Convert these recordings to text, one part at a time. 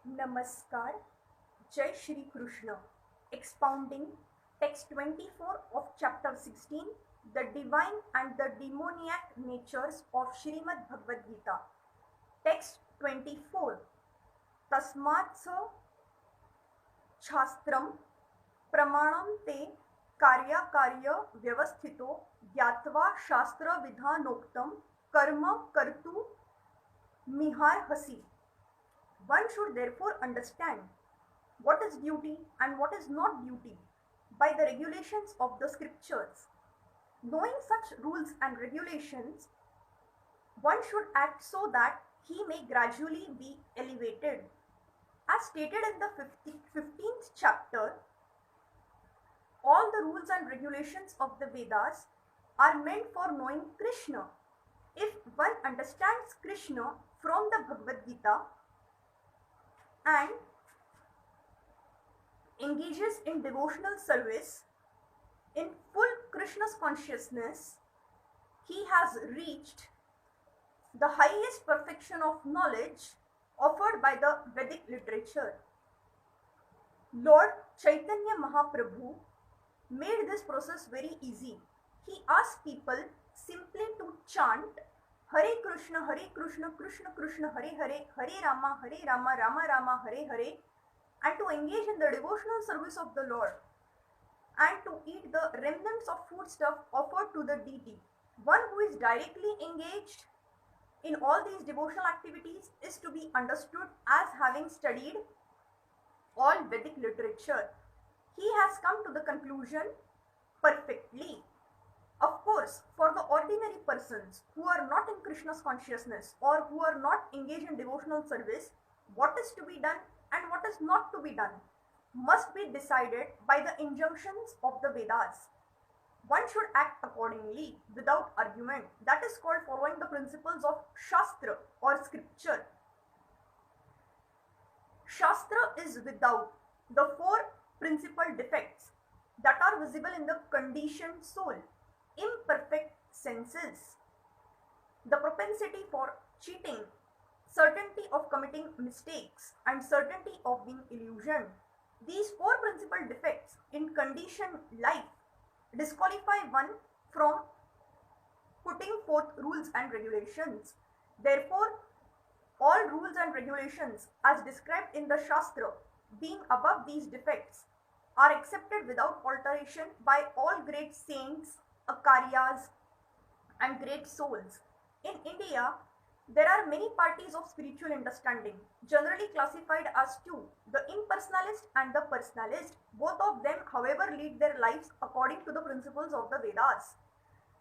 Namaskar, Jai Shri Krishna, expounding text 24 of chapter 16, the divine and the demoniac natures of Srimad Bhagavad Gita. Text 24. Tasmatsa Shastram Pramanam te Karya Vyavasthito Gyatva Shastra Vidhanoktam Karma Kartu Miharhasi. One should therefore understand what is duty and what is not duty by the regulations of the scriptures. Knowing such rules and regulations, one should act so that he may gradually be elevated. As stated in the 15th chapter, all the rules and regulations of the Vedas are meant for knowing Krishna. If one understands Krishna from the Bhagavad Gita and engages in devotional service in full Krishna's consciousness, he has reached the highest perfection of knowledge offered by the Vedic literature. Lord Chaitanya Mahaprabhu made this process very easy. He asked people simply to chant Hare Krishna, Krishna Krishna, Hare Hare, Hare Rama, Rama Rama, Hare Hare, and to engage in the devotional service of the Lord and to eat the remnants of foodstuff offered to the deity. One who is directly engaged in all these devotional activities is to be understood as having studied all Vedic literature. He has come to the conclusion perfectly. Of course, for the ordinary persons who are not in Krishna's consciousness or who are not engaged in devotional service, what is to be done and what is not to be done must be decided by the injunctions of the Vedas. One should act accordingly without argument. That is called following the principles of Shastra or scripture. Shastra is without the four principal defects that are visible in the conditioned soul: imperfect senses, the propensity for cheating, certainty of committing mistakes, and certainty of being illusioned. These four principal defects in conditioned life disqualify one from putting forth rules and regulations. Therefore, all rules and regulations as described in the Shastra, being above these defects, are accepted without alteration by all great saints, Acharyas, and great souls. In India, there are many parties of spiritual understanding, generally classified as two, the impersonalist and the personalist. Both of them, however, lead their lives according to the principles of the Vedas.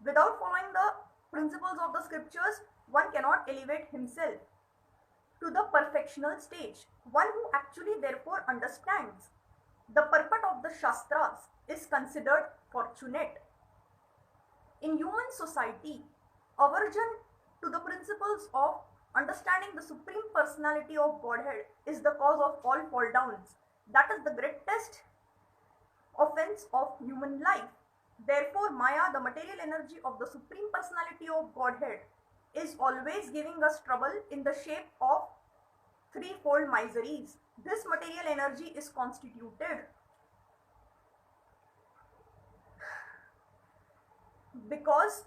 Without following the principles of the scriptures, one cannot elevate himself to the perfectional stage. One who actually therefore understands the purport of the Shastras is considered fortunate. In human society, aversion to the principles of understanding the Supreme Personality of Godhead is the cause of all fall downs. That is the greatest offense of human life. Therefore, Maya, the material energy of the Supreme Personality of Godhead, is always giving us trouble in the shape of threefold miseries. This material energy is constituted because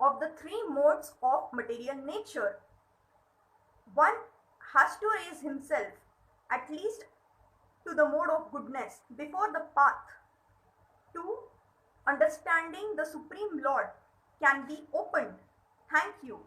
of the three modes of material nature. One has to raise himself at least to the mode of goodness before the path to understanding the Supreme Lord can be opened. Thank you.